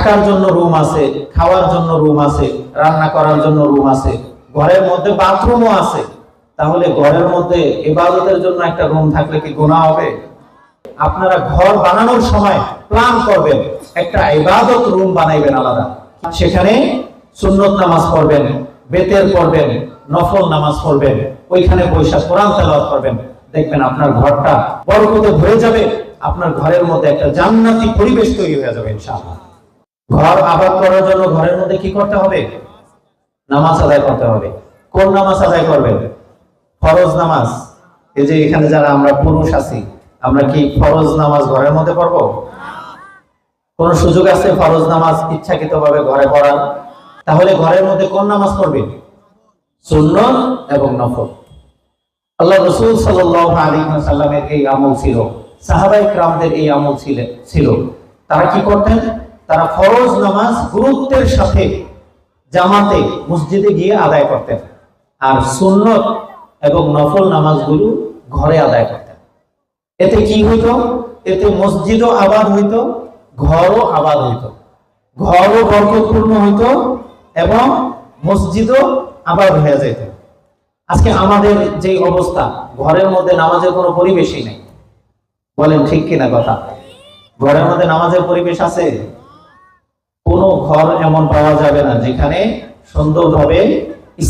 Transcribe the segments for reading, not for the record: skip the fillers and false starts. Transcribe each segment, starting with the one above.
থাকার জন্য রুম আছে, খাওয়ার জন্য রুম আছে, রান্না করার জন্য রুম আছে, ঘরের মধ্যে বাথরুমও আছে, তাহলে ঘরের মধ্যে ইবাদতের জন্য একটা রুম থাকলে কি গুনাহ হবে? আপনারা ঘর বানানোর সময় প্ল্যান করবেন, একটা ইবাদত রুম বানাইবেন আলাদা, সেখানে সুন্নত নামাজ পড়বেন, বেতের পড়বেন, নফল নামাজ পড়বেন, ওইখানে বৈশা কোরআন তেলাওয়াত করবেন। দেখবেন আপনার ঘরটা বরকতে ভরে যাবে, আপনার ঘরের মধ্যে একটা জান্নাতি পরিবেশ তৈরি হয়ে যাবে ইনশাআল্লাহ। ঘর আবাদ করার জন্য ঘরের মধ্যে কি করতে হবে? নামাজ আদায় করতে হবে। কোন নামাজ আদায় করবেন? ফরজ নামাজ। এই যে এখানে যারা আমরা পুরুষ আছি, আমরা কি ফরজ নামাজ ঘরের মধ্যে পড়বো? কোন সুযোগ আছে ফরজ নামাজ ইচ্ছাকৃতভাবে ঘরে পড়ার? তাহলে ঘরের মধ্যে কোন নামাজ পড়বে? সুন্নত এবং নফল। আল্লাহ রাসূল সাল্লাল্লাহু আলাইহি ওয়াসাল্লামের এই আমল ছিল, সাহাবায়ে কেরামদের এই আমল ছিল। তারা কি করতেন? তারা ফরজ নামাজ গুরুত্বের সাথে জামাতে মসজিদে গিয়ে আদায় করতেন, আর সুন্নত এবং নফল নামাজগুলো ঘরে আদায় করতেন। এতে কি হইতো? এতে মসজিদও আবাদ হইতো, ঘরও আবাদ হইতো, ঘরও বরকতপূর্ণ হইতো এবং মসজিদও আবাদ হয়ে যেত। আজকে আমাদের যে অবস্থা, ঘরের মধ্যে নামাজের কোনো পরিবেশই নেই। বলেন ঠিক কিনা কথা? ঘরের মধ্যে নামাজের পরিবেশ আছে? কোনো ঘর এমন পাওয়া যাবে না যেখানে সুন্দরভাবে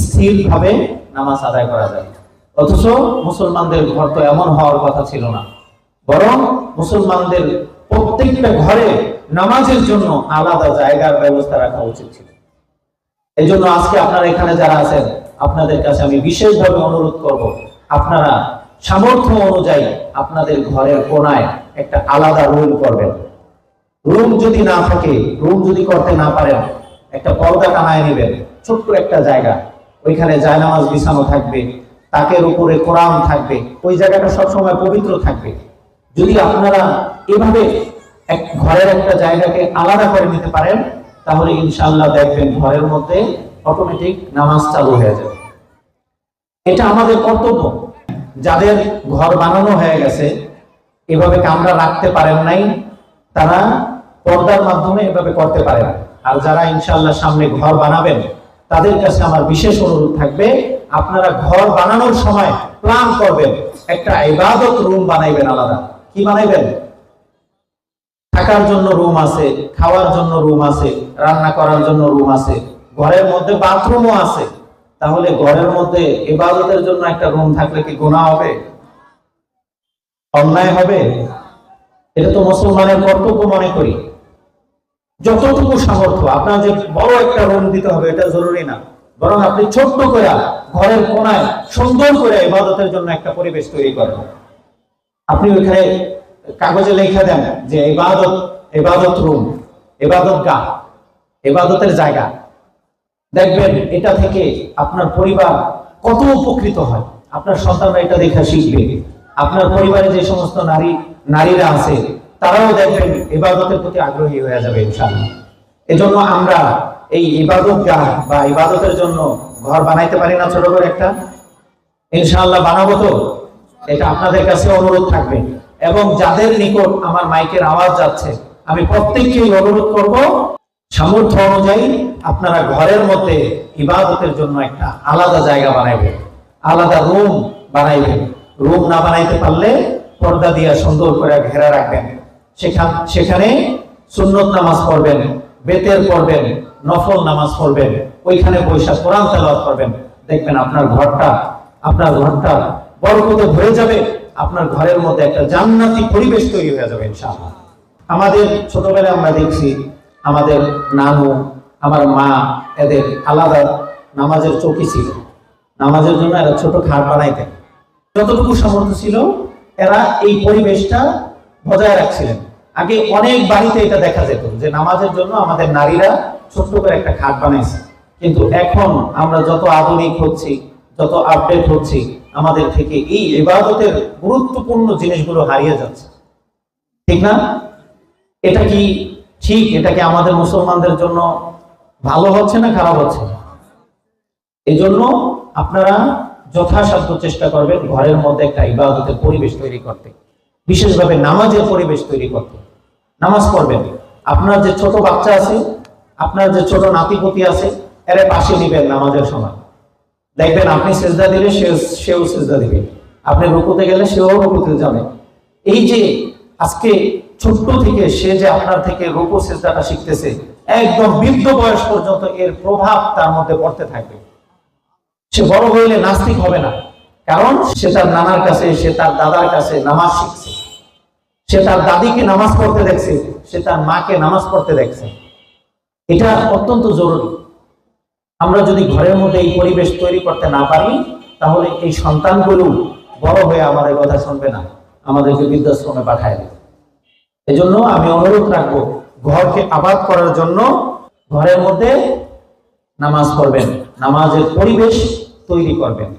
স্থিরভাবে নামাজ আদায় করা যায়। অথচ মুসলমানদের ঘর তো এমন হওয়ার কথা ছিল না, বরং মুসলমানদের প্রত্যেকটা ঘরে নামাজের জন্য আলাদা জায়গার ব্যবস্থা রাখা উচিত ছিল। এই জন্য আজকে আপনারা এখানে যারা আছেন, আপনাদের কাছে আমি বিশেষভাবে অনুরোধ করব, আপনারা সামর্থ্য অনুযায়ী আপনাদের ঘরের কোনায় একটা আলাদা রুম করবেন। রুম যদি না থাকে, রুম যদি করতে না পারেন, একটা পর্দা টানায় নেবেন, ছোট্ট একটা জায়গা, ওইখানে জায়নামাজ বিছানো থাকবে, তাকের উপরে কোরআন থাকবে, ওই জায়গাটা সবসময় পবিত্র থাকবে। যদি আপনারা এভাবে এক ঘরের একটা জায়গাকে আলাদা করে নিতে পারেন, তাহলে ইনশাআল্লাহ দেখবেন ঘরের মধ্যে অটোমেটিক নামাজ চালু হয়ে যাবে। এটা আমাদের কর্তব্য। যাদের ঘর বানানো হয়ে গেছে, এভাবে কামরা রাখতে পারেন নাই, তারা পর্দার মাধ্যমে এভাবে করতে পারেন। আর যারা ইনশাআল্লাহ সামনে ঘর বানাবেন, তাদের কাছে আমার বিশেষ অনুরোধ থাকবে, আপনারা ঘর বানানোর সময় প্ল্যান করবেন, একটা ইবাদত রুম বানাইবেন আলাদা। কি বানাইবেন? থাকার জন্য রুম আছে, খাওয়ার জন্য রুম আছে, রান্না করার জন্য রুম আছে, ঘরের মধ্যে বাথরুমও আছে। তাহলে ঘরের মধ্যে ইবাদতের জন্য একটা রুম থাকলে কি গুনাহ হবে? অন্যায় হবে? এটা তো মুসলমানের কর্তব্য মনে করি। যতটুকু সামর্থ্য, আপনার যে বড় একটা রুম দিতে হবে এটা জরুরি না, বরং আপনি ছোট্ট করে ঘরের কোনায় সুন্দর করে ইবাদতের জন্য একটা পরিবেশ তৈরি করেন। আপনি ওইখানে কাগজে লিখে দেন যে ইবাদত রুম, ইবাদত গাহ, ইবাদতের জায়গা। দেখবেন এটা থেকে আপনার পরিবার কত উপকৃত হয়, আপনার সন্তানরা এটা দেখে শিখবে। আপনার পরিবারে যে সমস্ত নারীরা আছে, তারাও দেখবেন ইবাদতের প্রতি আগ্রহী হয়ে যাবে ইনশাআল্লাহ। এজন্য আমরা এই ইবাদত গাহ বা ইবাদতের জন্য ঘর বানাইতে পারি না ছোট করে একটা? ইনশাআল্লাহ বানাবো তো? এটা আপনাদের কাছে অনুরোধ থাকবে। এবং যাদের নিকট আমার মাইকের আওয়াজ যাচ্ছে, আমি প্রত্যেককেই অনুরোধ করব, সামর্থ্য অনুযায়ী আপনারা ঘরের মধ্যে ইবাদতের জন্য একটা আলাদা জায়গা বানাইবেন, আলাদা রুম বানাইবেন। রুম না বানাইতে পারলে পর্দা দিয়ে সুন্দর করে ঘেরা রাখবেন। সেখানে সুন্নত নামাজ পড়বেন, বেতের পড়বেন, নফল নামাজ পড়বেন, ওইখানে বৈশা কোরআন তেলাওয়াত করবেন। দেখবেন আপনার ঘরটা বরকতে ভরে যাবে, আপনার ঘরের মধ্যে একটা জান্নাতি পরিবেশ তৈরি হয়ে যাবে ইনশাআল্লাহ। আমাদের ছোটবেলায় আমরা দেখছি, আমাদের নানু, আমার মা, এদের আলাদা নামাজের চৌকি ছিল। নামাজের জন্য এরা ছোট খাট বানাইতেন। যতটুকু সামর্থ্য ছিল এরা এই পরিবেশটা বজায় রাখছিলেন। আগে অনেক বাড়িতে এটা দেখা যেত যে নামাজের জন্য আমাদের নারীরা ছোট্ট করে একটা খাট বানাইছে। কিন্তু এখন আমরা যত আধুনিক হচ্ছি, যত আপডেট হচ্ছি, আমাদের থেকে এই ইবাদতের গুরুত্বপূর্ণ জিনিসগুলো হারিয়ে যাচ্ছে। ঠিক না? এটা কি ঠিক? এটা কি আমাদের মুসলমানদের জন্য ভালো হচ্ছে না খারাপ হচ্ছে? এই জন্য আপনারা যথাসাধ্য চেষ্টা করবেন ঘরের মধ্যে একটা ইবাদতের পরিবেশ তৈরি করতে, বিশেষভাবে নামাজের পরিবেশ তৈরি করতে। নামাজ পড়বেন, আপনার যে ছোট বাচ্চা আছে, আপনার যে ছোট নাতিপতি আছে, এর পাশে নিবেন নামাজের সময়। দেখবেন আপনি সেজদা দিলে সেও সেজদা দিবে, আপনি রুকুতে গেলে সেও রুকুতে যাবে। এই যে আজকে ছোট্ট থেকে সে যে আপনার থেকে রুকু সেজদাটা শিখতেছে, একদম বৃদ্ধ বয়স পর্যন্ত এর প্রভাব তার মধ্যে পড়তে থাকবে। সে বড় হইলে নাস্তিক হবে না, কারণ সে তার নানার কাছে, সে তার দাদার কাছে নামাজ শিখছে, সে তার দাদিকে নামাজ পড়তে দেখছে, সে তার মাকে নামাজ পড়তে দেখছে। এটা অত্যন্ত জরুরি। আমরা যদি ঘরের মধ্যে এই পরিবেশ তৈরি করতে না পারি, তাহলে এই সন্তানগুলো বড় হয়ে আমাদের কথা শুনবে না, আমাদেরকে বৃদ্ধাশ্রমে পাঠায় দেবে। এজন্য আমি অনুরোধ রাখবো, ঘরকে আবাদ করার জন্য ঘরের মধ্যে নামাজ পড়বেন, নামাজের পরিবেশ তৈরি করবেন।